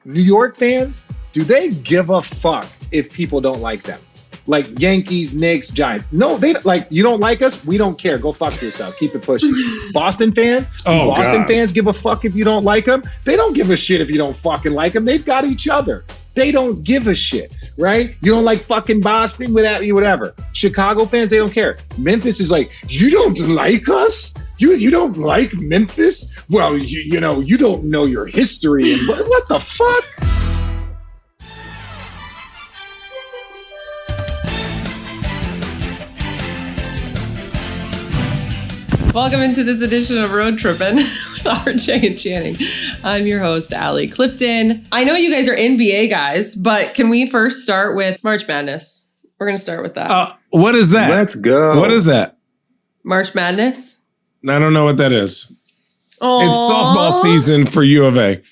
New York fans, do they give a fuck if people don't like them? Like Yankees, Knicks, Giants. No, they like, you don't like us, we don't care. Go fuck yourself. Keep it pushing. Boston fans, fans give a fuck if you don't like them. They don't give a shit if you don't fucking like them. They've got each other. They don't give a shit, right? You don't like fucking Boston, whatever. Chicago fans, they don't care. Memphis is like, you don't like us? You don't like Memphis? Well, you know, you don't know your history. And what the fuck? Welcome into this edition of Road Trippin with RJ and Channing. I'm your host, Allie Clifton. I know you guys are NBA guys, but can we first start with March Madness? We're going to start with that. What is that? Let's go. What is that? March Madness? I don't know what that is. Aww. It's softball season for U of A.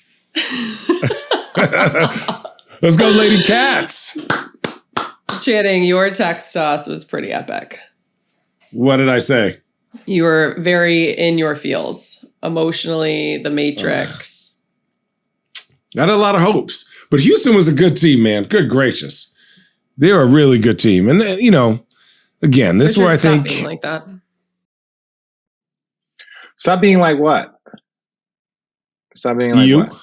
Let's go, Lady Cats. Channing, your text to us was pretty epic. What did I say? You were very in your feels, emotionally, the Matrix. I had a lot of hopes, but Houston was a good team, man. Good gracious. They were a really good team. And, you know, again, this is where I think... Stop being like that. Stop being like what? Stop being like you? What?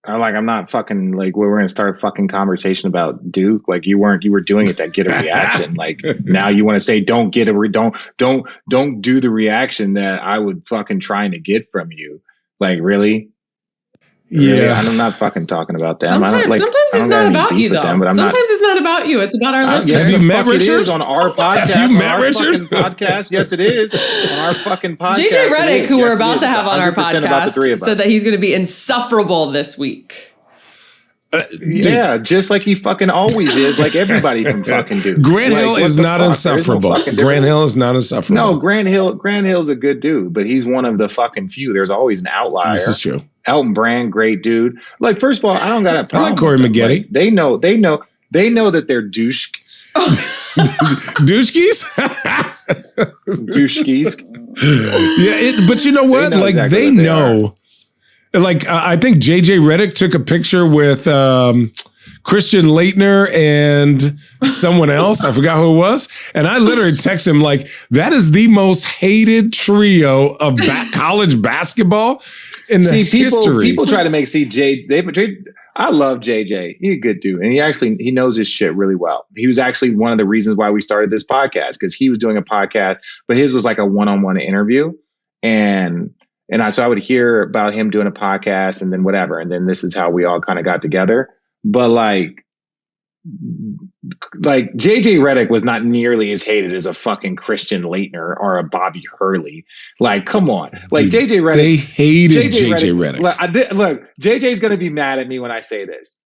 I'm not fucking like we're gonna start a fucking conversation about Duke. Like you were doing it to get a reaction. Like now you want to say don't do the reaction that I would fucking trying to get from you. Like really? Yeah, I'm not fucking talking about them. Sometimes it's not about you, though. Sometimes it's not about you. It's about our listeners. Have you met Richard? It is on our podcast. Have you met Richard? Podcast. Yes, it is on our fucking podcast. JJ Redick, who we're about to have on our podcast, said that he's going to be insufferable this week. Yeah, just like he fucking always is, like everybody from fucking Duke. Grant Hill is not insufferable. Grant Hill is not insufferable. No, Grant Hill's a good dude, but he's one of the fucking few. There's always an outlier. This is true. Elton Brand, great dude. Like, first of all, I don't got a problem. I like Corey Maggette. Like, they know that they're doucheskis. Doucheskis? Doucheskis. Yeah, but you know what? They know. Like, I think JJ Redick took a picture with Christian Laettner and someone else. I forgot who it was. And I literally texted him like, that is the most hated trio of college basketball in the history. People try to make I love JJ. He's a good dude. And he knows his shit really well. He was actually one of the reasons why we started this podcast, because he was doing a podcast, but his was like a one-on-one interview. So I would hear about him doing a podcast and then whatever. And then this is how we all kind of got together. But like JJ Redick was not nearly as hated as a fucking Christian Laettner or a Bobby Hurley. Like, come on. Like JJ Redick. They hated JJ Redick. Look, JJ's going to be mad at me when I say this.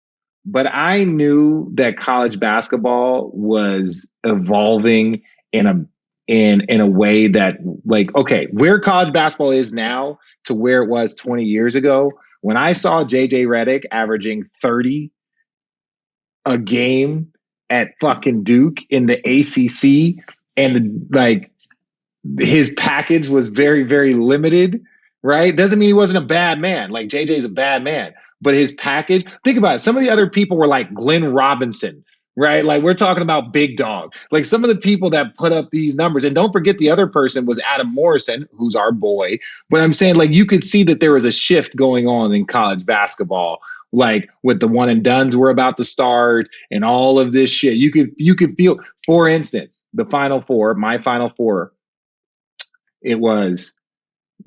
But I knew that college basketball was evolving in a way that, like, okay, where college basketball is now to where it was 20 years ago, when I saw JJ Redick averaging 30 a game at fucking Duke in the ACC, and like his package was very, very limited, right? Doesn't mean he wasn't a bad man. Like JJ's a bad man, but his package, think about it. Some of the other people were like Glenn Robinson, right? Like we're talking about big dog. Like some of the people that put up these numbers, and don't forget the other person was Adam Morrison, who's our boy. But I'm saying, like, you could see that there was a shift going on in college basketball, like with the one and dones were about to start and all of this shit. You could feel, for instance, the Final Four, my Final Four, it was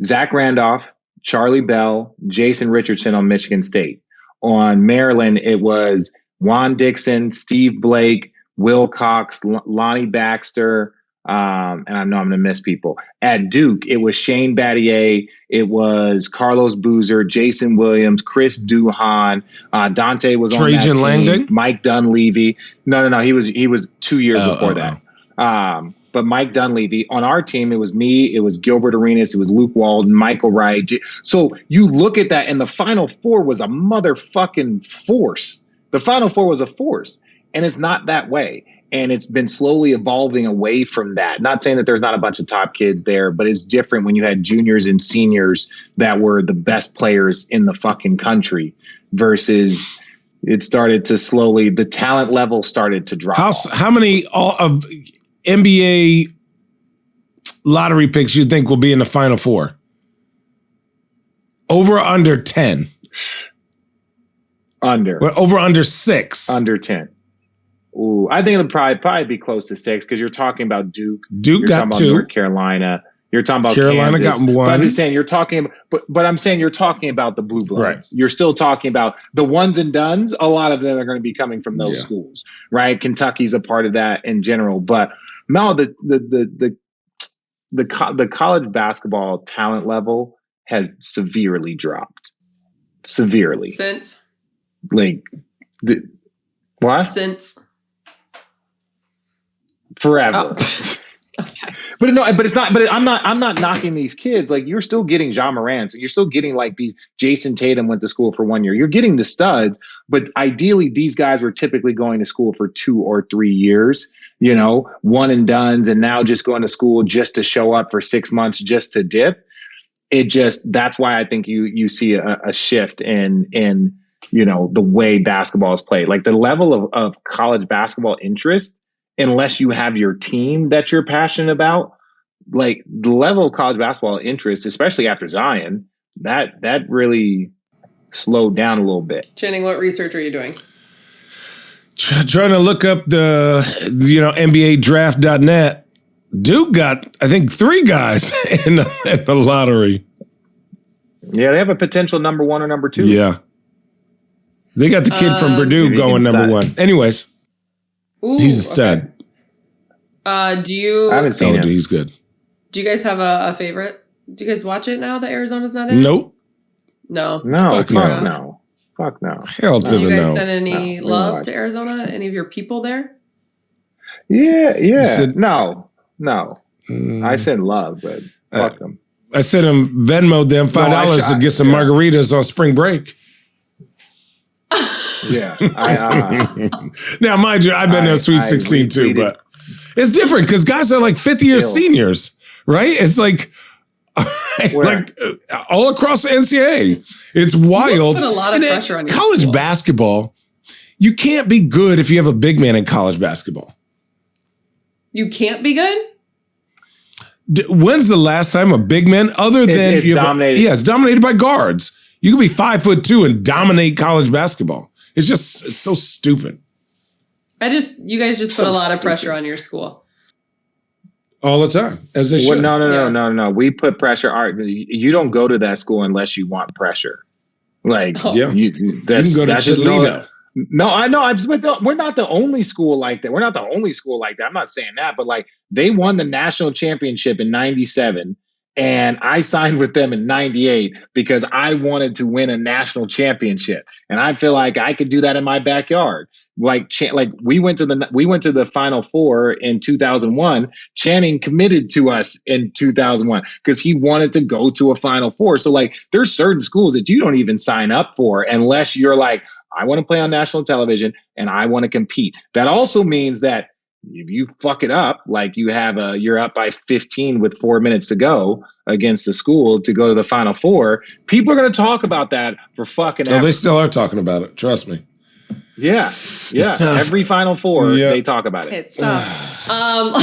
Zach Randolph, Charlie Bell, Jason Richardson on Michigan State. On Maryland, it was Juan Dixon, Steve Blake, Will Cox, Lonnie Baxter, and I know I'm going to miss people. At Duke, it was Shane Battier, it was Carlos Boozer, Jason Williams, Chris Duhon, Dante was on that team, Langdon? Mike Dunleavy. No, he was 2 years before that. But Mike Dunleavy. On our team, it was me, it was Gilbert Arenas, it was Luke Walton, Michael Wright. So you look at that, and the Final Four was a motherfucking force. The Final Four was a force, and it's not that way. And it's been slowly evolving away from that. Not saying that there's not a bunch of top kids there, but it's different when you had juniors and seniors that were the best players in the fucking country versus it started to slowly, the talent level started to drop. How many of NBA lottery picks you think will be in the Final Four? Over or under 10? Under. Well, over under 6? Under 10. Ooh, I think it'll probably be close to 6 because you're talking about Duke. Duke got 2. North Carolina. You're talking about Carolina Kansas. got 1. But I'm just saying you're talking, but I'm saying you're talking about the blue bloods. Right. You're still talking about the ones and dones. A lot of them are going to be coming from those schools, right? Kentucky's a part of that in general. But no, the college basketball talent level has severely dropped. Severely. Since? What? Since? Forever. Oh. Okay. But it's not. But I'm not knocking these kids. Like you're still getting Ja Morant, and you're still getting like these. Jason Tatum went to school for 1 year. You're getting the studs, but ideally these guys were typically going to school for 2 or 3 years. One and dones, and now just going to school just to show up for 6 months just to dip. That's why I think you see a shift in the way basketball is played. Like the level of college basketball interest. Unless you have your team that you're passionate about, like the level of college basketball interest, especially after Zion, that really slowed down a little bit. Channing, what research are you doing? Trying to look up the NBA draft.net. Duke got, I think, 3 guys in the lottery. Yeah, they have a potential number 1 or number 2. Yeah. They got the kid from Purdue going number 1. Anyways. Ooh, he's a stud. Okay. Do you? I haven't seen him. He's good. Do you guys have a favorite? Do you guys watch it now that Arizona's not in? Nope. No. Fuck no. Fuck no. Hell to the no. Did you guys send any love to Arizona? Any of your people there? Yeah. No. I sent love, but fuck them. I sent him Venmo'd them $5 to get some margaritas on spring break. Yeah. Now, mind you, I've been to a Sweet 16 too, but it's different because guys are like 5th-year seniors, right? It's like all across the NCAA. It's wild. Put a lot of pressure on your college school. basketball. You can't be good if you have a big man in college basketball. You can't be good? When's the last time a big man other than it's dominated? It's dominated by guards. You can be 5'2" and dominate college basketball. It's just so stupid. You guys just put a lot of pressure on your school. All the time, as they should. No. We put pressure. You don't go to that school unless you want pressure. Like, you can go to Toledo. No, I know. We're not the only school like that. I'm not saying that, but like they won the national championship in '97. And I signed with them in '98 because I wanted to win a national championship, and I feel like I could do that in my backyard. Like we went to the Final Four in 2001. Channing committed to us in 2001 because he wanted to go to a Final Four. So like, there's certain schools that you don't even sign up for unless you're like, I want to play on national television and I want to compete. That also means that if you fuck it up, like you're up by 15 with 4 minutes to go against the school to go to the Final Four, people are going to talk about that for fucking ever. No, they still are talking about it. Trust me. Yeah. Every Final Four, they talk about it. It's tough. All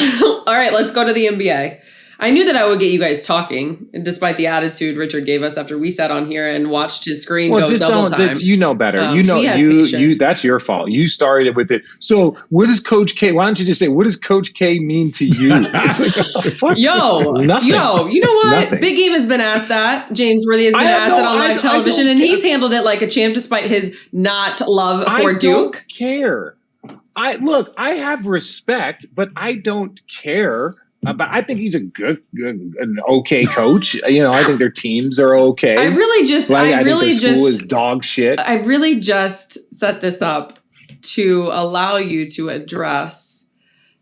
right, let's go to the NBA. I knew that I would get you guys talking, despite the attitude Richard gave us after we sat on here and watched his screen go double time. You know better. You that's your fault. You started with it. So what does Coach K, why don't you just say, what does Coach K mean to you? It's like, fuck nothing. You know what? Nothing. Big Game has been asked that. James Worthy has been asked it on live television, and he's handled it like a champ despite his not love for Duke. I don't care. I have respect, but I don't care. But I think he's an okay coach. I think their teams are okay. I think their school is dog shit. I really just set this up to allow you to address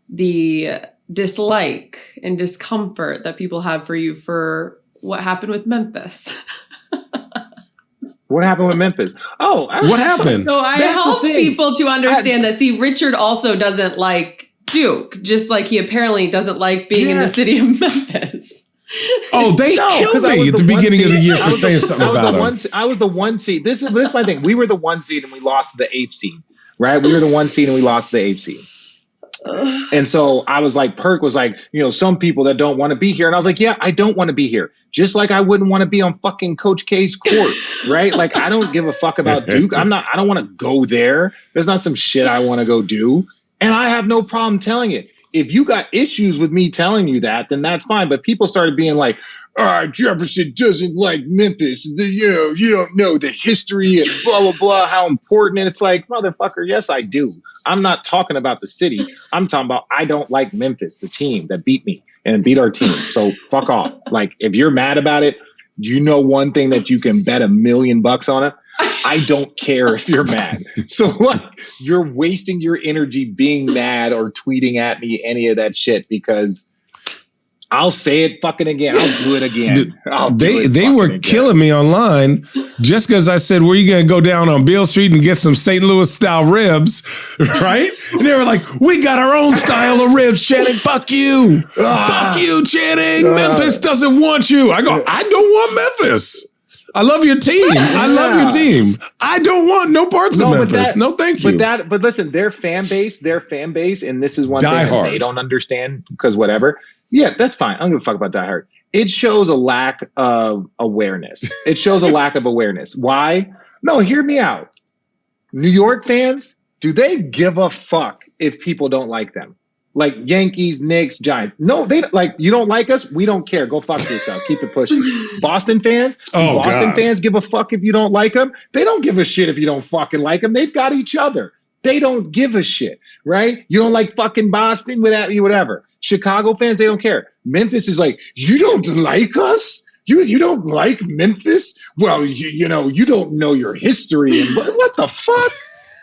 the dislike and discomfort that people have for you for what happened with Memphis. What happened with Memphis? What happened? So I helped people to understand that. See, Richard also doesn't like Duke, just like he apparently doesn't like being in the city of Memphis. Oh, they killed me at the beginning of the year for saying something about him. I was the 1 seed. This is my thing. We were the 1 seed and we lost to the 8th seed, right? We were the 1 seed and we lost to the 8th seed. And so I was like, Perk was like, some people that don't want to be here. And I was like, yeah, I don't want to be here. Just like I wouldn't want to be on fucking Coach K's court, right? Like, I don't give a fuck about Duke. I don't want to go there. There's not some shit I want to go do. And I have no problem telling it. If you got issues with me telling you that, then that's fine. But people started being like, Jefferson doesn't like Memphis. You don't know the history and blah, blah, blah, how important. And it's like, motherfucker, yes, I do. I'm not talking about the city. I'm talking about I don't like Memphis, the team that beat me and beat our team. So fuck off. Like, if you're mad about it, one thing that you can bet $1 million on it. I don't care if you're mad. So like, you're wasting your energy being mad or tweeting at me any of that shit, because I'll say it fucking again. I'll do it again. Dude, they were killing me online just because I said, where you going to go down on Beale Street and get some St. Louis style ribs, right? And they were like, we got our own style of ribs, Channing. Fuck you. Fuck you, Channing. Memphis doesn't want you. I go, I don't want Memphis. I love your team. I love your team. I don't want no parts of Memphis. Thank you. But listen, their fan base, and this is one thing that they don't understand, because whatever. Yeah, that's fine. I don't give a fuck about Die Hard. It shows a lack of awareness. Why? No, hear me out. New York fans, do they give a fuck if people don't like them? Like Yankees, Knicks, Giants. No, they like, you don't like us. We don't care. Go fuck yourself. Keep it pushing. Boston fans. Fans give a fuck if you don't like them. They don't give a shit if you don't fucking like them. They've got each other. They don't give a shit, right? You don't like fucking Boston, whatever. Chicago fans, they don't care. Memphis is like, you don't like us? You don't like Memphis? Well, you don't know your history. And what the fuck?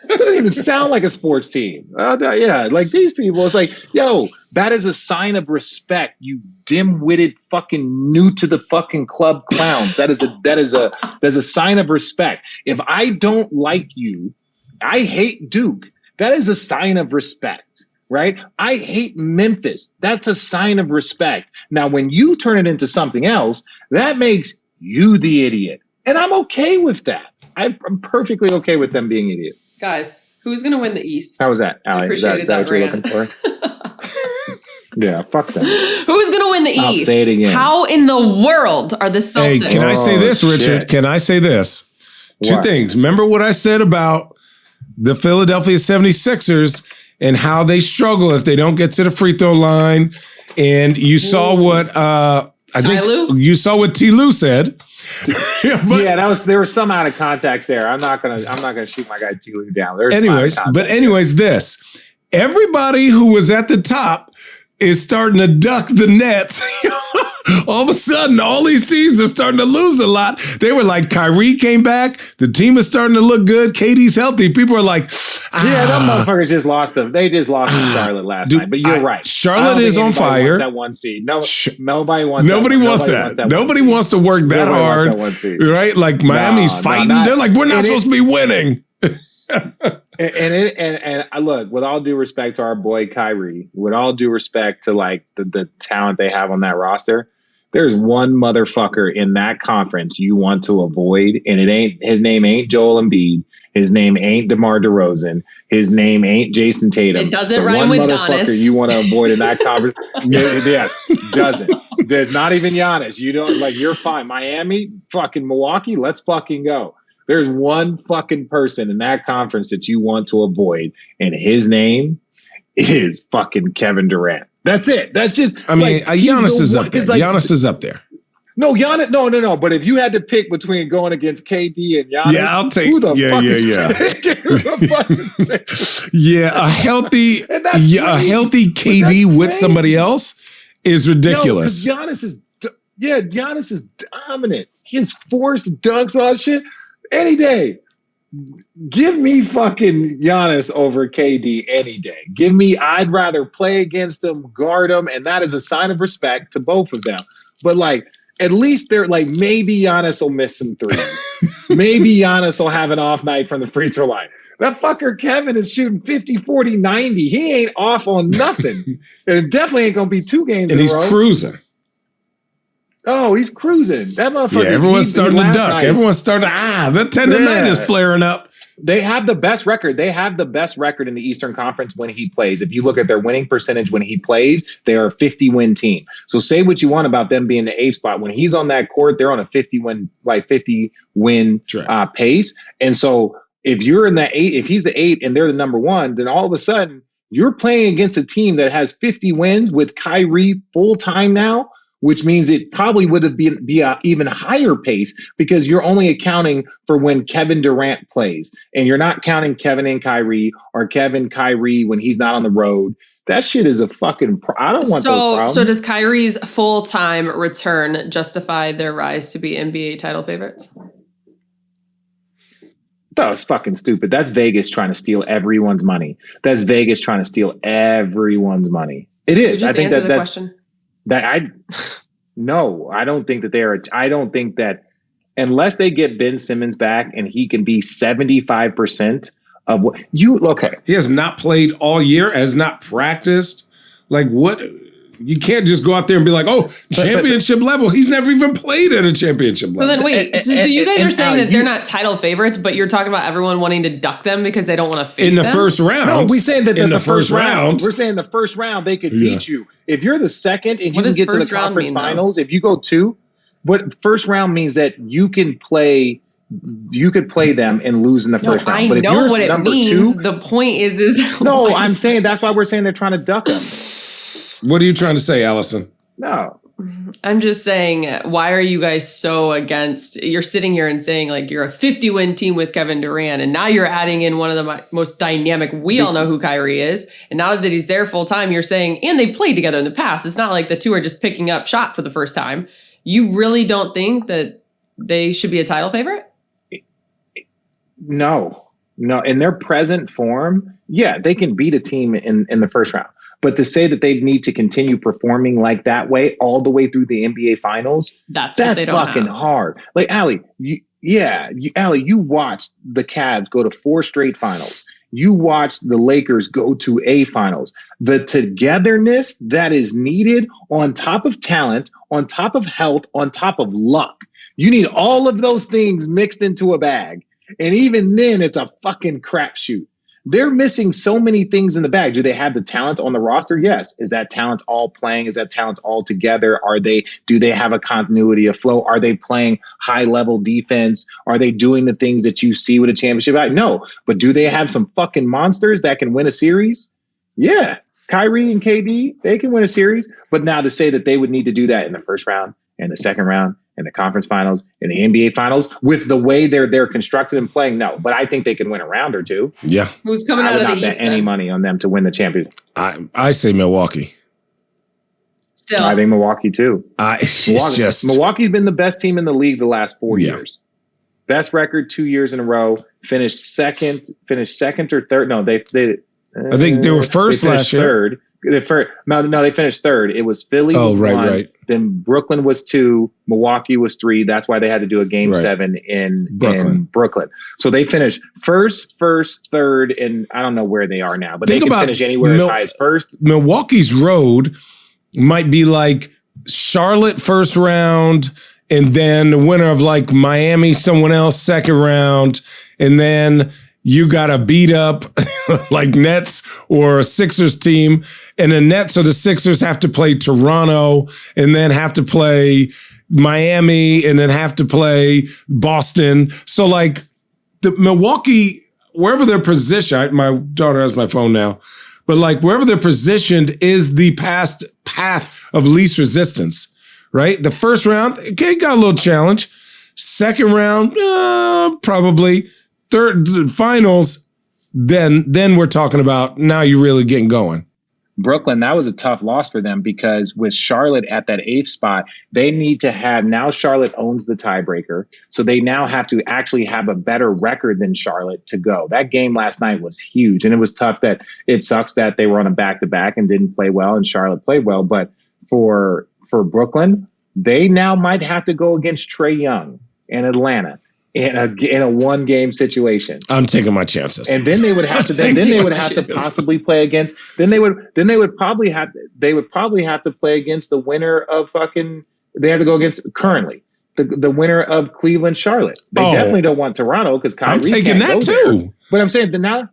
It doesn't even sound like a sports team. Yeah, like these people, it's like, yo, that is a sign of respect, you dim-witted fucking new to the fucking club clowns. That is a sign of respect. If I don't like you, I hate Duke. That is a sign of respect, right? I hate Memphis. That's a sign of respect. Now, when you turn it into something else, that makes you the idiot. And I'm okay with that. I'm perfectly okay with them being idiots. Guys, who's going to win the East? How was that, Allie? Is that what you're looking for? Yeah, fuck them. Who's going to win the East? I'll say it again. How in the world are the Celtics? Hey, can I say this, Richard? Shit. Can I say this? Two things. Remember what I said about the Philadelphia 76ers and how they struggle if they don't get to the free throw line? And you saw what you saw what T. Lou said. There was some out of context there. I'm not gonna shoot my guy T. Lou down. Anyways, this everybody who was at the top is starting to duck the nets. All of a sudden, all these teams are starting to lose a lot. They were like, Kyrie came back. The team is starting to look good. KD's healthy. People are like, yeah, them motherfuckers just lost them. They just lost to Charlotte last night. But you're right. Charlotte is on fire. That 1 seed. Nobody wants that. Nobody wants to work that hard. Right? Like Miami's fighting. They're like, we're not supposed to be winning. And look, with all due respect to our boy Kyrie, with all due respect to like the talent they have on that roster, there's one motherfucker in that conference you want to avoid, and his name ain't Joel Embiid. His name ain't DeMar DeRozan. His name ain't Jason Tatum. It doesn't rhyme with motherfucker Giannis. You want to avoid in that conference. Yes, doesn't. There's not even Giannis. You don't like. You're fine. Miami, fucking Milwaukee. Let's fucking go. There's one fucking person in that conference that you want to avoid, and his name is fucking Kevin Durant. That's it. That's just. I mean, Giannis is up there. Giannis is up there. No, Giannis. No. But if you had to pick between going against KD and Giannis, I'll take. Who the fuck is a healthy KD with somebody else is ridiculous. Giannis is dominant. He has forced dunks, all that shit. Any day. Give me fucking Giannis over KD any day. I'd rather play against him, guard him, and that is a sign of respect to both of them. But like, at least they're like, maybe Giannis will miss some threes. Maybe Giannis will have an off night from the free throw line. That fucker Kevin is shooting 50, 40, 90. He ain't off on nothing. And it definitely ain't going to be 2 games in a row. And he's cruising. Oh, he's cruising. That motherfucker. Yeah, everyone's starting to duck. Everyone's starting to, the tendonitis is flaring up. They have the best record. They have the best record in the Eastern Conference when he plays. If you look at their winning percentage when he plays, they are a 50-win team. So say what you want about them being the 8th spot. When he's on that court, they're on a 50-win pace. And so if you're in that 8, if he's the 8 and they're the number 1, then all of a sudden you're playing against a team that has 50 wins with Kyrie full time now, which means it probably would have be an even higher pace because you're only accounting for when Kevin Durant plays. And you're not counting Kevin and Kyrie or Kevin Kyrie when he's not on the road. That shit is a fucking I don't want those problems. So does Kyrie's full-time return justify their rise to be NBA title favorites? That was fucking stupid. That's Vegas trying to steal everyone's money. That's Vegas trying to steal everyone's money. It is. I think that's the question. No, I don't think that I don't think that unless they get Ben Simmons back and he can be 75% of what okay. He has not played all year, has not practiced. Like what? You can't just go out there and be like, oh, championship level. He's never even played at a championship level. So then wait, so you guys are saying that they're not title favorites, but you're talking about everyone wanting to duck them because they don't want to face them? In the first round. No, we're saying that in the first round. We're saying the first round they could beat you. If you're the second and you can get to the conference finals, if you go 2, what first round means that you can play. You could play them and lose in the first round. But if know what it means. 2, the point is no, I'm saying that's why we're saying they're trying to duck them. What are you trying to say, Allison? No. I'm just saying, why are you guys so against? You're sitting here and saying like you're a 50-win team with Kevin Durant, and now you're adding in one of the most dynamic. We all know who Kyrie is, and now that he's there full time, you're saying, and they played together in the past. It's not like the two are just picking up shot for the first time. You really don't think that they should be a title favorite? No. In their present form, yeah, they can beat a team in the first round. But to say that they need to continue performing like that way all the way through the NBA Finals, that's fucking hard. Like, Allie, you watched the Cavs go to 4 straight finals. You watched the Lakers go to a finals. The togetherness that is needed on top of talent, on top of health, on top of luck. You need all of those things mixed into a bag. And even then, it's a fucking crapshoot. They're missing so many things in the bag. Do they have the talent on the roster? Yes. Is that talent all playing? Is that talent all together? Do they have a continuity of flow? Are they playing high level defense? Are they doing the things that you see with a championship? No. But do they have some fucking monsters that can win a series? Yeah. Kyrie and KD, they can win a series. But now to say that they would need to do that in the first round and the second round in the conference finals, in the NBA finals, with the way they're constructed and playing, no. But I think they can win a round or 2. Yeah. Who's coming out of the East? I would not bet any money on them to win the championship. I say Milwaukee. Still, I think Milwaukee too. Milwaukee's been the best team in the league the last 4 years. Best record 2 years in a row. Finished second or third. No, I think they were first last year. Third. They finished third. It was Philly. Oh, was right, 1, right. Then Brooklyn was 2. Milwaukee was 3. That's why they had to do a game 7 in Brooklyn. So they finished first, third, and I don't know where they are now, but they can finish anywhere as high as first. Milwaukee's road might be like Charlotte first round, and then the winner of like Miami, someone else second round, and then you got to beat up like Nets or a Sixers team. And the Nets or the Sixers have to play Toronto and then have to play Miami and then have to play Boston. So like the Milwaukee, wherever they're positioned, my daughter has my phone now, but like wherever they're positioned is the path of least resistance, right? The first round, okay, got a little challenge. Second round, probably. Third finals, then we're talking about now you're really getting going. Brooklyn, that was a tough loss for them because with Charlotte at that 8th spot, they need to have, now Charlotte owns the tiebreaker. So they now have to actually have a better record than Charlotte to go. That game last night was huge. And it was tough that it sucks that they were on a back-to-back and didn't play well and Charlotte played well. But for Brooklyn, They now might have to go against Trae Young in Atlanta in a one game situation. I'm taking my chances. And then they would have to then they would have to possibly play against. Then they would probably have to play against the winner of fucking. They have to go against currently the winner of Cleveland Charlotte. They definitely don't want Toronto because Kyrie. I'm taking that too. There. But I'm saying now.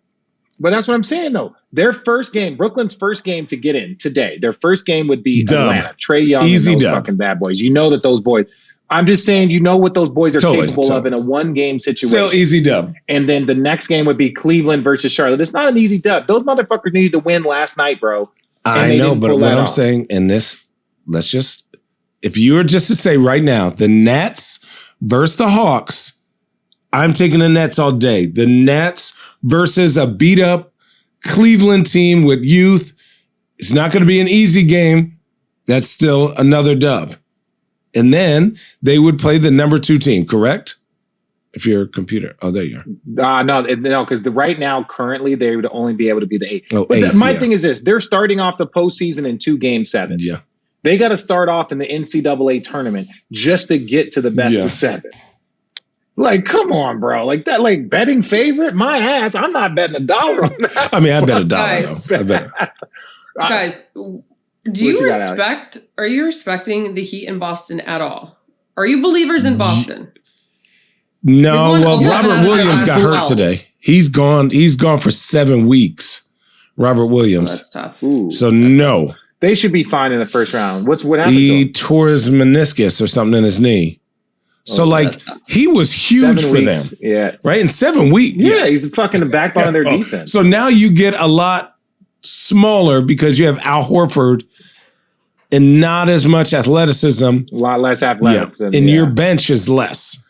But that's what I'm saying though. Their first game, Brooklyn's first game to get in today. Their first game would be Atlanta. Trae Young Easy and those dub. fucking bad boys. You know that those boys. I'm just saying, you know what those boys are capable of in a one-game situation. Still easy dub. And then the next game would be Cleveland versus Charlotte. It's not an easy dub. Those motherfuckers needed to win last night, bro. I know, but what I'm saying in this, if you were just to say right now, the Nets versus the Hawks, I'm taking the Nets all day. The Nets versus a beat-up Cleveland team with youth. It's not going to be an easy game. That's still another dub. And then they would play the number 2 team, correct? If you're a computer. Oh, there you are. No, because right now, currently, they would only be able to be the 8. Oh, but my thing is this. They're starting off the postseason in 2 game 7s. Yeah. They got to start off in the NCAA tournament just to get to the best of 7. Like, come on, bro. Like that, like betting favorite? My ass. I'm not betting $1 on that. I mean, I bet $1. Guys, are you respecting the Heat in Boston at all? Are you believers in Boston? No, well, Robert Williams got hurt today. He's gone for 7 weeks. Robert Williams. That's tough. So no. They should be fine in the first round. What happened to him? He tore his meniscus or something in his knee. So he was huge for them. Yeah. Right? In 7 weeks. Yeah, he's the fucking backbone of their defense. So now you get a lot smaller because you have Al Horford and not as much athleticism. A lot less athleticism. Yeah. And your bench is less.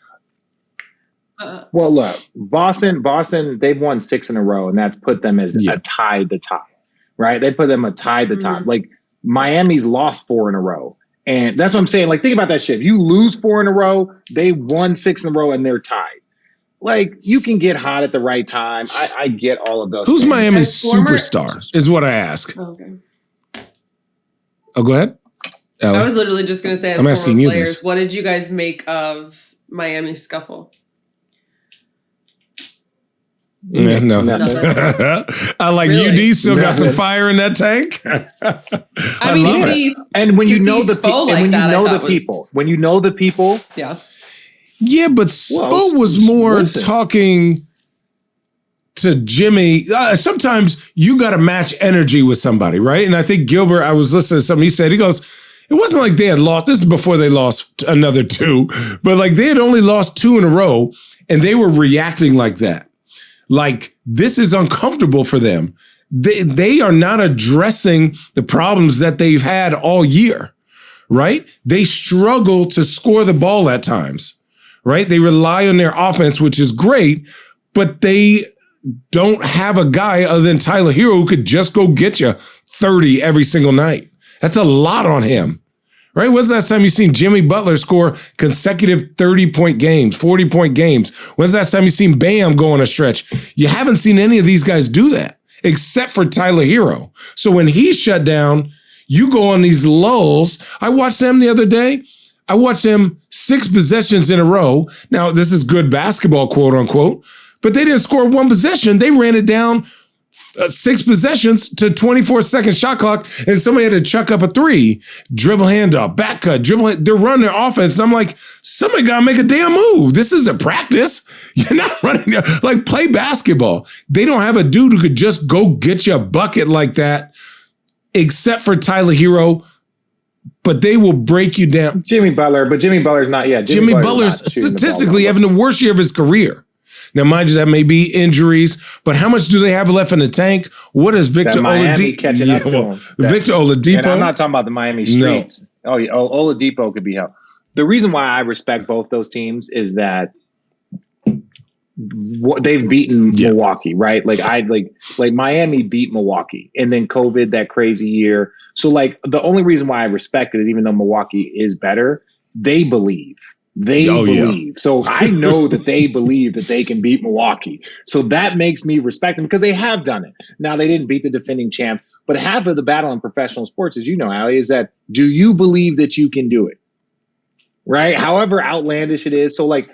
Well, look, Boston, they've won 6 in a row, and that's put them as a tie the top, right? They put them a tie the top. Like Miami's lost 4 in a row. And that's what I'm saying. Like, think about that shit. If you lose 4 in a row, they won 6 in a row, and they're tied. Like, you can get hot at the right time. I get all of those Who's things. Miami's superstar is what I ask. Okay. Oh, go ahead. Allie. I was literally just going to say, as I'm asking you players, this. what did you guys make of Miami's scuffle? Yeah, no. I like Really? UD still got some fire in that tank. I mean, and when you know the people, yeah. Yeah, but Spo was more talking to Jimmy. Sometimes you got to match energy with somebody, right? And I think Gilbert, I was listening to something he goes, it wasn't like they had lost. This is before they lost another 2, but like they had only lost 2 in a row and they were reacting like that. Like, this is uncomfortable for them. They are not addressing the problems that they've had all year, right? They struggle to score the ball at times, right? They rely on their offense, which is great, but they don't have a guy other than Tyler Hero who could just go get you 30 every single night. That's a lot on him. Right? When's the last time you seen Jimmy Butler score consecutive 30-point games, 40-point games? When's the last time you seen Bam go on a stretch? You haven't seen any of these guys do that, except for Tyler Hero. So when he's shut down, you go on these lulls. I watched them the other day. I watched them 6 possessions in a row. Now, this is good basketball, quote unquote, but they didn't score 1 possession. They ran it down 6 possessions to 24-second shot clock, and somebody had to chuck up a 3, dribble handoff, back cut, dribble. They're running their offense, and I'm like, somebody got to make a damn move. This isn't practice. You're not running. Like, play basketball. They don't have a dude who could just go get you a bucket like that, except for Tyler Hero. But they will break you down. Jimmy Butler's not. Yeah, Jimmy Butler's statistically having the worst year of his career. Now, mind you, that may be injuries, but how much do they have left in the tank? What is Victor Oladipo catching up to him? Victor Oladipo. And I'm not talking about the Miami streets. No. Oladipo could be helped. The reason why I respect both those teams is that they've beaten Milwaukee, right? Like Miami beat Milwaukee, and then COVID, that crazy year. So like the only reason why I respect it is even though Milwaukee is better, they believe. They believe. Yeah. So I know that they believe that they can beat Milwaukee. So that makes me respect them because they have done it. Now, they didn't beat the defending champ, but half of the battle in professional sports, as you know, Allie, is that do you believe that you can do it? right? However outlandish it is. So like,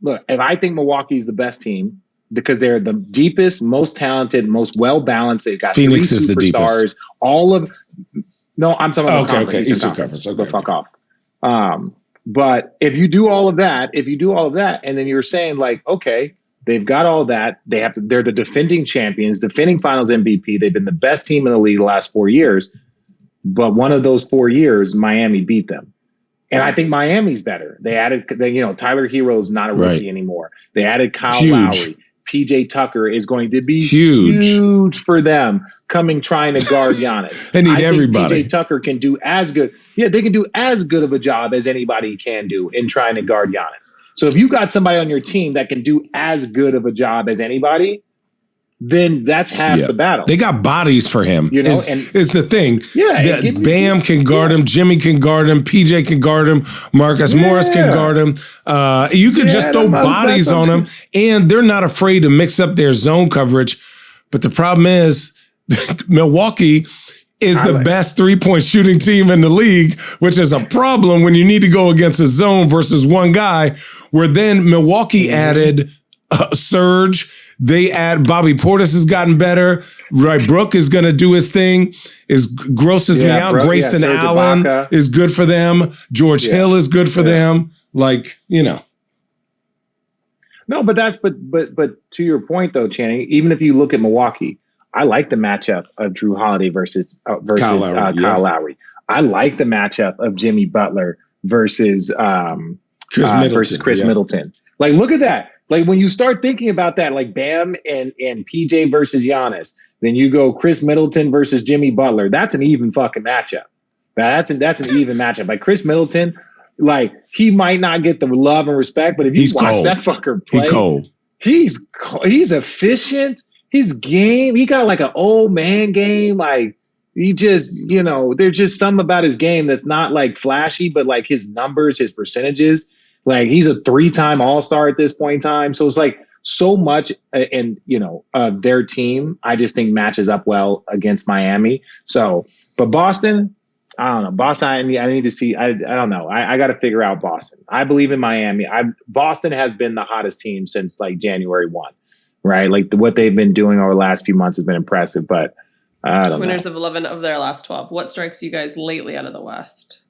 look, if I think Milwaukee's the best team because they're the deepest, most talented, most well-balanced, they've got Phoenix three is the superstars, deepest. all of, no, I'm talking about the conference, okay. Eastern Conference. Okay. Go fuck off. But if you do all of that, and then you're saying like, okay, they've got all that, they're the defending champions, defending finals MVP, they've been the best team in the league the last 4 years, but one of those 4 years, Miami beat them. And I think Miami's better. They added, Tyler Hero's not a rookie anymore. They added Kyle Lowry. PJ Tucker is going to be huge for them trying to guard Giannis. They need everybody. PJ Tucker can do as good. Yeah, they can do as good of a job as anybody can do in trying to guard Giannis. So if you got somebody on your team that can do as good of a job as anybody, then that's half the battle. They got bodies for him. Is the thing. Yeah, Bam can guard him. Jimmy can guard him. PJ can guard him. Marcus Morris can guard him. You could just throw bodies on him, and they're not afraid to mix up their zone coverage. But the problem is, Milwaukee is the best three-point shooting team in the league, which is a problem when you need to go against a zone versus one guy, where then Milwaukee added Serge. They add Bobby Portis has gotten better. Right, Brooke is going to do his thing. Grosses me out. Grayson Allen is good for them. George Hill is good for them. Like, No, but to your point though, Channing. Even if you look at Milwaukee, I like the matchup of Drew Holiday versus Kyle Lowry. I like the matchup of Jimmy Butler versus Chris Middleton. Like, look at that. Like when you start thinking about that, like Bam and PJ versus Giannis, then you go Chris Middleton versus Jimmy Butler. That's an even fucking matchup. That's an even matchup. Like Chris Middleton, like he might not get the love and respect, but if you watch that fucker play, he's efficient. His game, he got like an old man game. Like he just, there's just something about his game that's not like flashy, but like his numbers, his percentages. Like he's a 3-time All-Star at this point in time. So it's like so much of their team, I just think matches up well against Miami. So, but Boston, I don't know. Boston, I need to see. I don't know. I got to figure out Boston. I believe in Miami. Boston has been the hottest team since like January 1, right? Like what they've been doing over the last few months has been impressive, but I don't know. Winners of 11 of their last 12. What strikes you guys lately out of the West?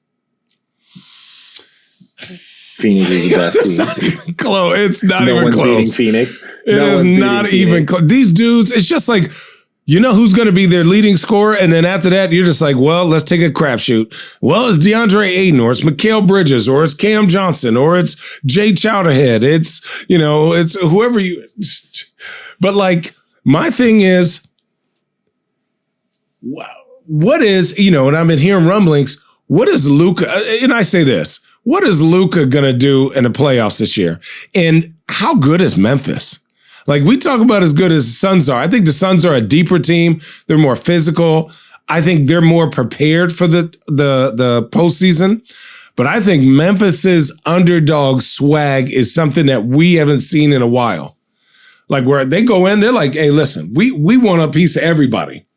Phoenix is the best team. Not even close. It's not no even close. Phoenix. It is not even close. These dudes, it's just like, who's going to be their leading scorer? And then after that, you're just like, well, let's take a crapshoot. Well, it's DeAndre Ayton, or it's Mikal Bridges, or it's Cam Johnson, or it's Jay Chowderhead. It's, it's whoever you. But like, my thing is, what is, and I've been hearing rumblings, what is Luka? And I say this. What is Luka going to do in the playoffs this year? And how good is Memphis? Like we talk about as good as the Suns are. I think the Suns are a deeper team. They're more physical. I think they're more prepared for the postseason. But I think Memphis's underdog swag is something that we haven't seen in a while. Like where they go in, they're like, hey, listen, we want a piece of everybody.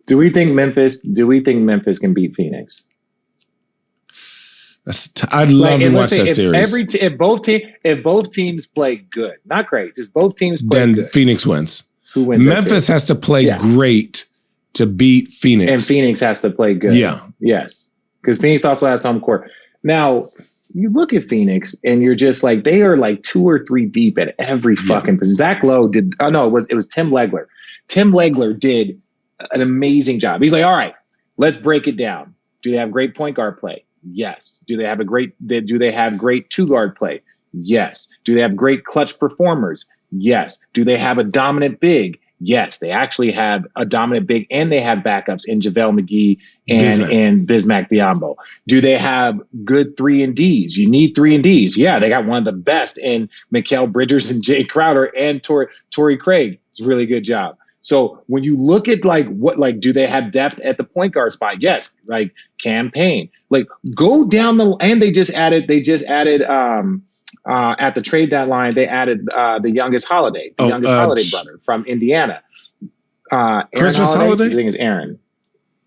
Do we think Memphis can beat Phoenix? I'd love to watch that series. If both teams play good, not great, just both teams play good, then Phoenix wins. Who wins? Memphis has to play great to beat Phoenix, and Phoenix has to play good. Yeah, yes, because Phoenix also has home court. Now you look at Phoenix, and you're just like they are like 2 or 3 deep at every fucking position. Zach Lowe did. Oh no, it was Tim Legler. Tim Legler did an amazing job. He's like, all right, let's break it down. Do they have great point guard play? Yes. Do they have great 2-guard play? Yes. Do they have great clutch performers? Yes. Do they have a dominant big? Yes. They actually have a dominant big, and they have backups in JaVale McGee and Bismack Biyombo. Do they have good 3-and-Ds? You need 3-and-Ds. Yeah, they got one of the best in Mikal Bridges and Jay Crowder and Torrey Craig. It's a really good job. So when you look at do they have depth at the point guard spot? Yes, like Cam Payne. Like go down and they just added at the trade deadline, they added the youngest Holiday brother from Indiana. Christmas Holiday? His name is Aaron.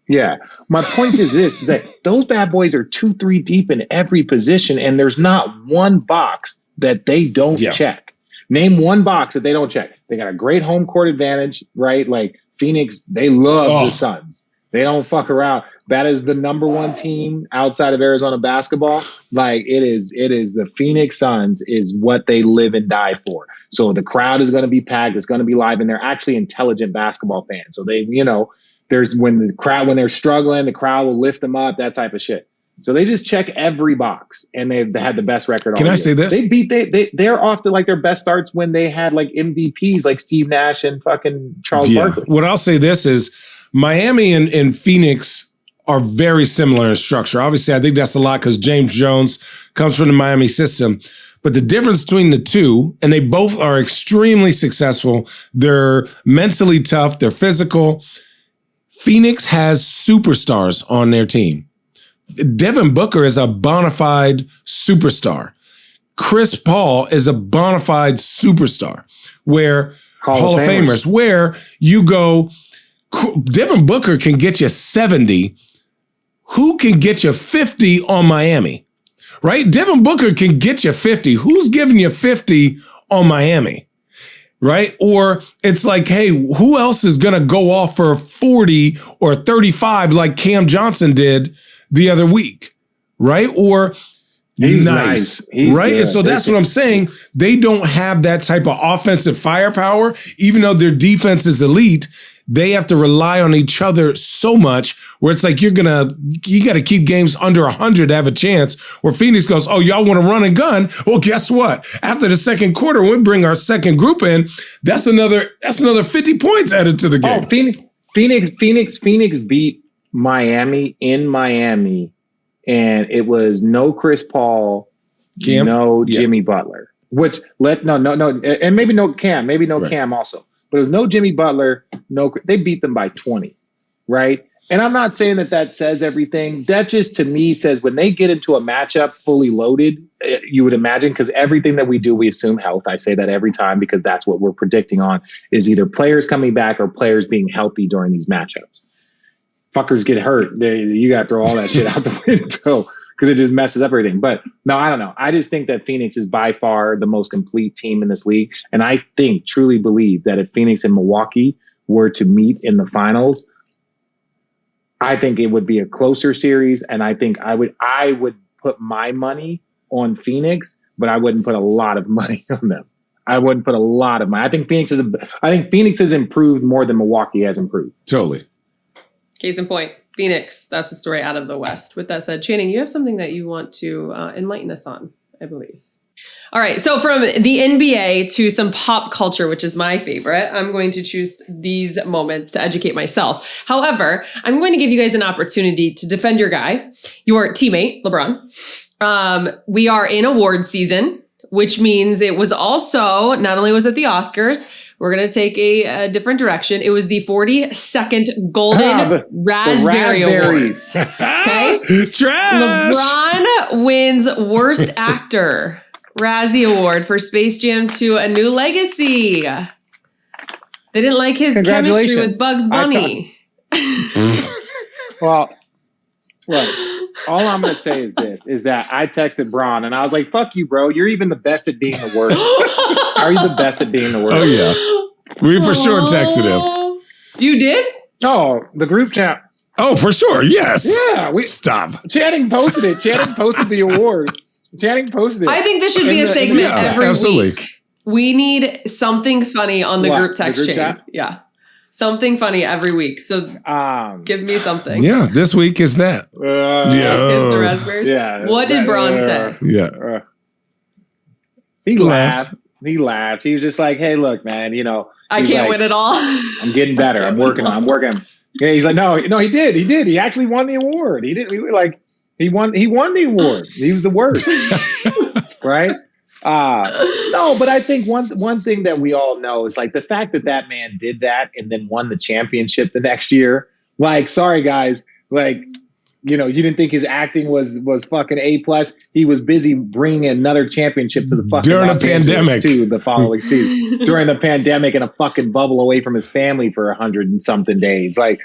Yeah. My point is this, is that those bad boys are 2-3 deep in every position, and there's not one box that they don't check. Name one box that they don't check. They got a great home court advantage, right? Like Phoenix, they love the Suns. They don't fuck around. That is the number one team outside of Arizona basketball. Like it is the Phoenix Suns is what they live and die for. So the crowd is going to be packed. It's going to be live, and they're actually intelligent basketball fans. So they, there's when they're struggling, the crowd will lift them up, that type of shit. So they just check every box, and they had the best record. Can I say this? They're off to like their best starts when they had like MVPs like Steve Nash and fucking Charles Barkley. What I'll say this is Miami and Phoenix are very similar in structure. Obviously, I think that's a lot because James Jones comes from the Miami system. But the difference between the two, and they both are extremely successful. They're mentally tough. They're physical. Phoenix has superstars on their team. Devin Booker is a bona fide superstar. Chris Paul is a bona fide superstar. Where Hall of Famers, where you go, Devin Booker can get you 70. Who can get you 50 on Miami? Right? Devin Booker can get you 50. Who's giving you 50 on Miami? Right? Or it's like, hey, who else is going to go off for 40 or 35 like Cam Johnson did the other week? Right? Or he's nice. He's right? Good. And so that's what I'm saying. They don't have that type of offensive firepower, even though their defense is elite. They have to rely on each other so much where it's like you got to keep games under 100 to have a chance. Where Phoenix goes, oh, y'all want to run and gun? Well, guess what? After the second quarter, when we bring our second group in, that's another 50 points added to the game. Oh, Phoenix beat Miami in Miami, and it was no Chris Paul, Cam? no Jimmy Butler. Which and maybe no Cam, Cam also. But it was no Jimmy Butler, they beat them by 20, right? And I'm not saying that says everything. That just, to me, says when they get into a matchup fully loaded, you would imagine, because everything that we do, we assume health. I say that every time because that's what we're predicting on, is either players coming back or players being healthy during these matchups. Fuckers get hurt. You got to throw all that shit out the window because it just messes up everything. But no, I don't know. I just think that Phoenix is by far the most complete team in this league. And I truly believe that if Phoenix and Milwaukee were to meet in the finals, I think it would be a closer series. And I think I would put my money on Phoenix, but I wouldn't put a lot of money on them. I wouldn't put a lot of money. I think Phoenix has improved more than Milwaukee has improved. Totally. Case in point. Phoenix, that's the story out of the West. With that said, Channing, you have something that you want to enlighten us on, I believe. All right. So from the NBA to some pop culture, which is my favorite, I'm going to choose these moments to educate myself. However, I'm going to give you guys an opportunity to defend your guy, your teammate, LeBron. We are in award season, which means it was also, not only was it the Oscars, we're going to take a different direction. It was the 42nd Golden Raspberry Awards. Okay? Trash! LeBron wins Worst Actor Razzie Award for Space Jam 2: A New Legacy. They didn't like his chemistry with Bugs Bunny. Well, all I'm going to say is this, is that I texted Bron and I was like, fuck you, bro. You're even the best at being the worst. Are you the best at being the worst? Oh, yeah. We for sure texted him. You did? Oh, the group chat. Oh, for sure. Yes. Yeah. Stop. Channing posted it. Channing posted the award. Channing posted it. I think this should be a segment every absolutely. week. We need something funny on the group text chain. Chat? Yeah. Something funny every week. So give me something. Yeah, this week is that. The raspberries? Yeah. What did Bron say? Yeah. He laughed. He laughed. He was just like, hey, look, man, I can't win it all. I'm getting better. I'm working. Yeah, he's like, no, he did. He actually won the award. He did. He won the award. He was the worst. Right? No, but I think one thing that we all know is like the fact that man did that and then won the championship the next year. Like, sorry guys, like, you didn't think his acting was fucking A+. He was busy bringing another championship to the fucking during a pandemic too the following season. During the pandemic and a fucking bubble away from his family for 100 and something days. Like,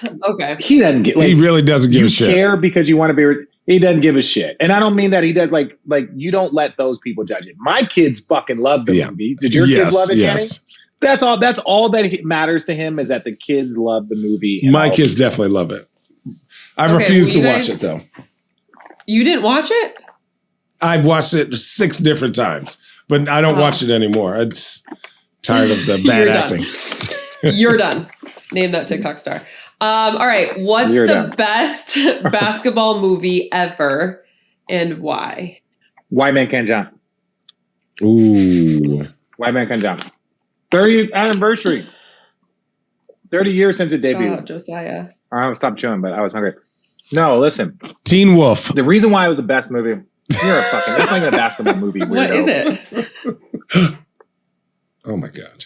Okay. He doesn't get. Like, he really doesn't give a shit. You care because you want to be. He doesn't give a shit, and I don't mean that he does. Like you don't let those people judge it. My kids fucking love the movie. Did your kids love it, Kenny? That's all. That's all that matters to him is that the kids love the movie. My kids definitely love it. I refuse to watch it though. You didn't watch it? I've watched it 6 different times, but I don't watch it anymore. It's tired of the bad acting. You're done. Name that TikTok star. All right. What's the best basketball movie ever and why? White Man Can't Jump. Ooh. White Man Can't Jump. 30th anniversary. 30 years since it debuted. Shout out Josiah. I stopped chewing, but I was hungry. No, listen. Teen Wolf. The reason why it was the best movie. You're a fucking. That's not even a basketball movie. Weirdo. What is it? Oh my God.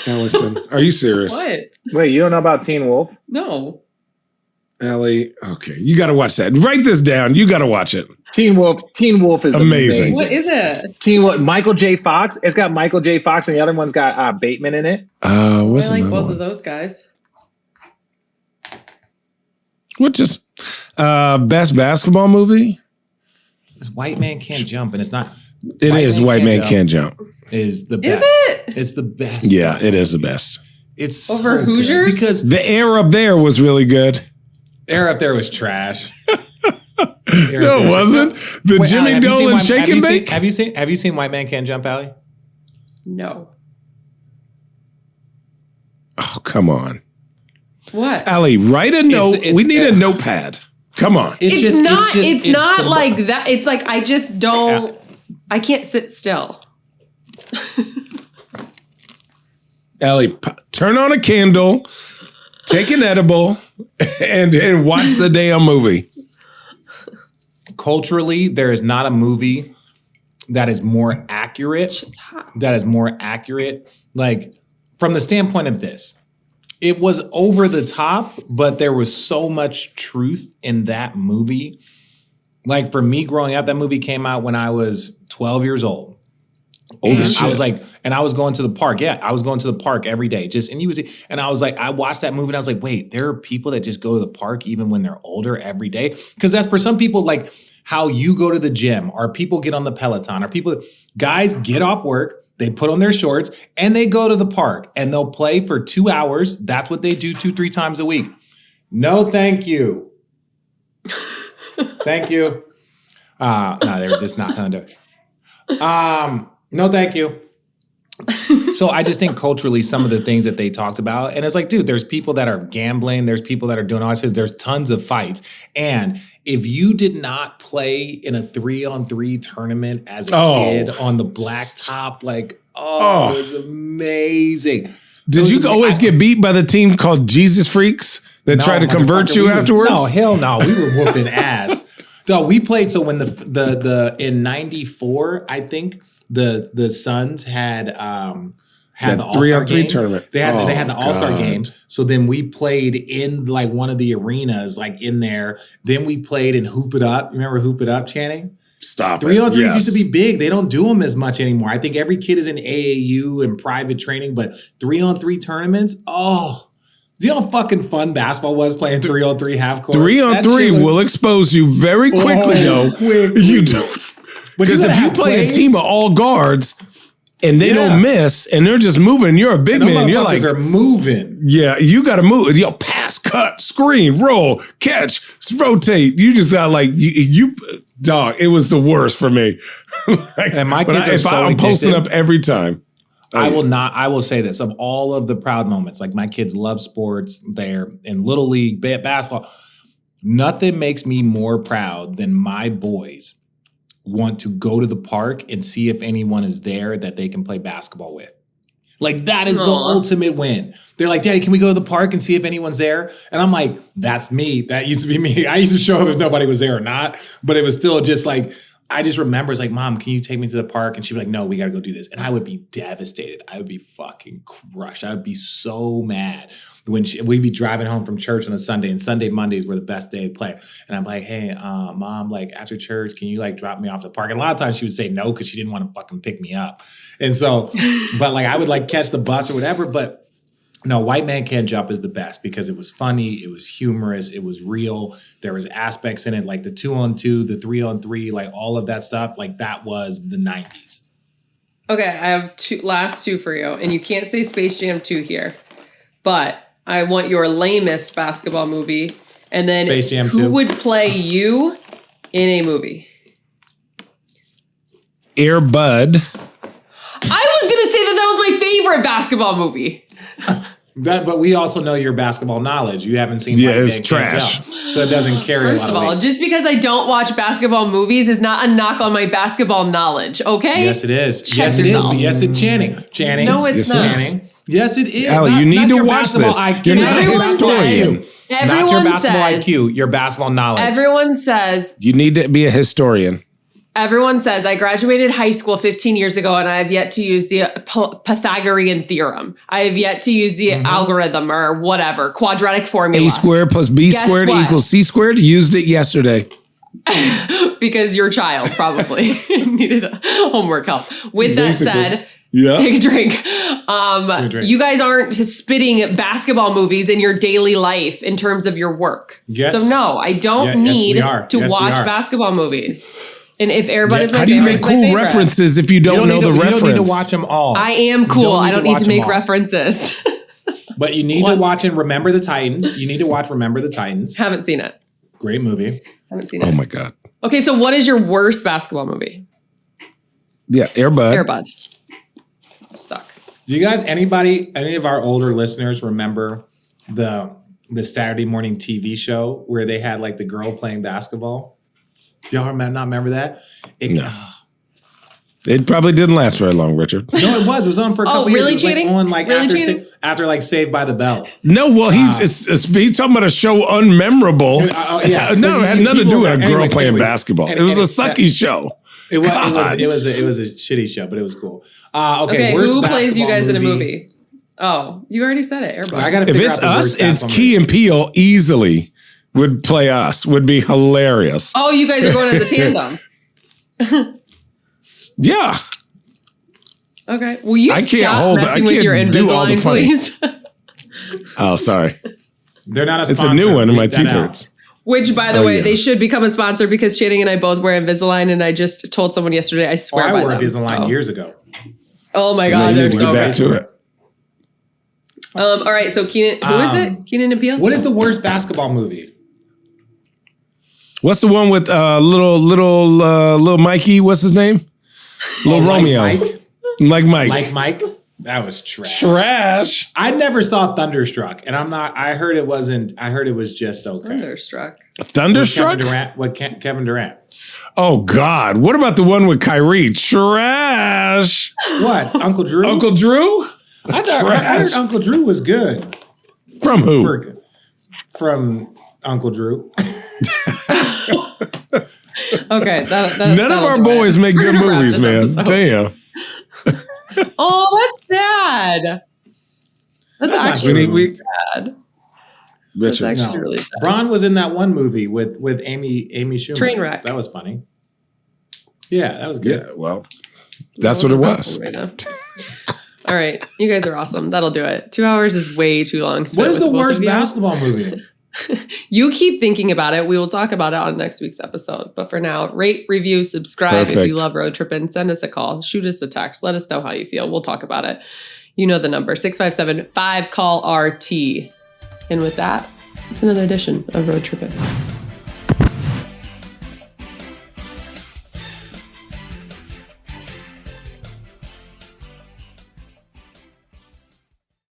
Allison, are you serious? What? Wait, you don't know about Teen Wolf? No. Allie, okay, you got to watch that. Write this down. You got to watch it. Teen Wolf is amazing. What is it? Teen Wolf. Michael J. Fox. It's got Michael J. Fox, and the other one's got Bateman in it. What's I like both of those guys. What just best basketball movie? This White Man Can't Jump, and it's not. It is White Man Can't Jump. Is the best. Is it? It's the best. Yeah, it is the best. It's over so Hoosiers because the air up there was really good. Air up there was trash. No, it wasn't. The Jimmy Dolan shake and bake. Have you seen White Man Can't Jump, Allie? No. Oh, come on. What? Allie, write a note. We need a notepad. Come on. It's not like that. It's like I just don't. I can't sit still. Allie, turn on a candle, take an edible, and watch the damn movie. Culturally, there is not a movie that is more accurate. Like, from the standpoint of this, it was over the top, but there was so much truth in that movie. Like, for me growing up, that movie came out when I was 12 years old. I was like, and I was going to the park. Yeah, I was going to the park every day. And I was like, I watched that movie and I was like, wait, there are people that just go to the park even when they're older every day. Because that's for some people, like how you go to the gym, or people get on the Peloton, or guys get off work, they put on their shorts and they go to the park and they'll play for 2 hours. That's what they do 2-3 times a week. No, thank you. Thank you. No, they were just not going to do it. No, thank you. So I just think culturally, some of the things that they talked about, and it's like, dude, there's people that are gambling. There's people that are doing all this. There's tons of fights. And if you did not play in a 3-on-3 tournament as a kid on the blacktop, like, it was amazing. Did you always get beat by the team called Jesus Freaks that tried to convert you afterwards? No, hell no. We were whooping ass. So we played. So when the in '94, I think the Suns had the All-Star 3-on-3 tournament. They had the All-Star game. So then we played in like one of the arenas, like in there. Then we played in Hoop It Up. Remember Hoop It Up, Channing? Stop 3-on-3s used to be big. They don't do them as much anymore. I think every kid is in AAU and private training, but 3-on-3 tournaments, do you know how fucking fun basketball was playing 3-on-3 half court? 3-on-3 will expose you very quickly, though. You do. Because if you play a team of all guards and they don't miss and they're just moving, you're a big man. You're like, they're moving. Yeah, you got to move. Pass, cut, screen, roll, catch, rotate. You just got like you dog. It was the worst for me. And my kids I'm posting up every time. I will say this, of all of the proud moments, like my kids love sports, they're in Little League, basketball. Nothing makes me more proud than my boys want to go to the park and see if anyone is there that they can play basketball with. Like, that is the ultimate win. They're like, Daddy, can we go to the park and see if anyone's there? And I'm like, that's me. That used to be me. I used to show up if nobody was there or not, but it was still just like, I just remember it's like, Mom, can you take me to the park? And she'd be like, no, we got to go do this. And I would be devastated. I would be fucking crushed. I would be so mad when we'd be driving home from church on a Sunday, and Mondays were the best day to play. And I'm like, hey, Mom, like after church, can you like drop me off the park? And a lot of times she would say no, because she didn't want to fucking pick me up. And so, but like I would like catch the bus or whatever. But No, White Man Can't Jump is the best because it was funny, it was humorous, it was real. There was aspects in it like the 2-on-2, the 3-on-3, like all of that stuff. Like that was the 90s. Okay, I have last two for you, and you can't say Space Jam 2 here, but I want your lamest basketball movie, and then Space Jam who 2. would play you in a movie? Air Bud. I was gonna say that was my favorite basketball movie. But we also know your basketball knowledge. You haven't seen Yeah, White it's Man Can't trash. Jump, so it doesn't carry a First lot of of all, weight. just because I don't watch basketball movies is not a knock on my basketball knowledge, okay? Yes, it is. Check Yes, it is. yourself. But yes, it Channing. No, it's Yes, it not. is. Channing. Yes, it is. Allie, you need to your watch basketball this. IQ. You're not a Everyone historian. says- Everyone Not your basketball says- IQ, your basketball knowledge. Everyone says, You need to be a historian. I graduated high school 15 years ago and I have yet to use the Pythagorean theorem. I have yet to use the algorithm or whatever, quadratic formula. A squared plus B Guess squared what? equals C squared. Used it yesterday. Because your child probably needed homework help. With that Basically. said, Yeah. take a drink. a drink. You guys aren't spitting basketball movies in your daily life in terms of your work. Yes. So no, I don't Yes, we need are. to Yes, we watch are. basketball movies. And if Air Bud is my How do you favorite, make it's my cool favorite. references if you don't know the reference? You don't need to watch them all. I am You cool. I don't need watch to them make all. references. But you need What? to watch and Remember the Titans. You need to watch Remember the Titans. Haven't seen it. Great movie. Haven't seen it. Oh my God. Okay, so what is your worst basketball movie? Yeah, Air Bud. Air Bud. Suck. Do you guys, any of our older listeners remember the Saturday morning TV show where they had like the girl playing basketball? Do y'all not remember that? No. It probably didn't last very long, Richard. No, it was. It was on for a couple really years. It was cheating? like on like Really after, cheating? after like Saved by the Bell. No, well, he's talking about a show unmemorable. Yes, No, but it had nothing to do with a girl anyways, playing anyways. basketball. And- It was a and- sucky show. It was God. it was a shitty show, but it was cool. Okay, worst who plays you basketball guys in a movie? Oh, you already said it. Air Bud. I gotta If figure it's out the us, worst it's basketball Key movie. and Peele easily would play us. Would be hilarious. Oh, you guys are going as a tandem. Yeah. Okay. Will you I can't stop hold it. messing I with your can't do all the Invisalign, funny. please? Oh, sorry. They're not a It's sponsor. a new one and my Leave that teeth out. hurts. Which, by the Oh, way, yeah. they should become a sponsor because Channing and I both wear Invisalign, and I just told someone yesterday I Oh, swear I by wore them. Invisalign so. years ago. Oh my And god, then they're you so get back good. to it. All right, so Keenan, who is it? Keenan and Peele? What is the worst basketball movie? What's the one with little Mikey? What's his name? Little Like Romeo. Mike? Like Mike. Like Mike? That was trash. Trash. I never saw Thunderstruck, and I heard it wasn't. I heard it was just okay. Thunderstruck. Thunderstruck? Kevin Durant. Oh God! What about the one with Kyrie? Trash. What? Uncle Drew? Uncle Drew? I heard Uncle Drew was good. From who? From Uncle Drew. Okay, None of our boys make good movies, man. Damn. Oh, that's sad. That's not actually true. really sad. That's Richard. actually really sad. Bron was in that one movie with Amy Schumer. Trainwreck. That was funny. Yeah, that was good. Yeah, well, that's what it was. Right now. All right, you guys are awesome. That'll do it. 2 hours is way too long. What is the worst of you. basketball movie? You keep thinking about it. We will talk about it on next week's episode. But for now, rate, review, subscribe. If you Perfect. love Road Trippin', send us a call, shoot us a text. Let us know how you feel. We'll talk about it. You know the number, 657-5-CALL-RT. And with that, it's another edition of Road Trippin'.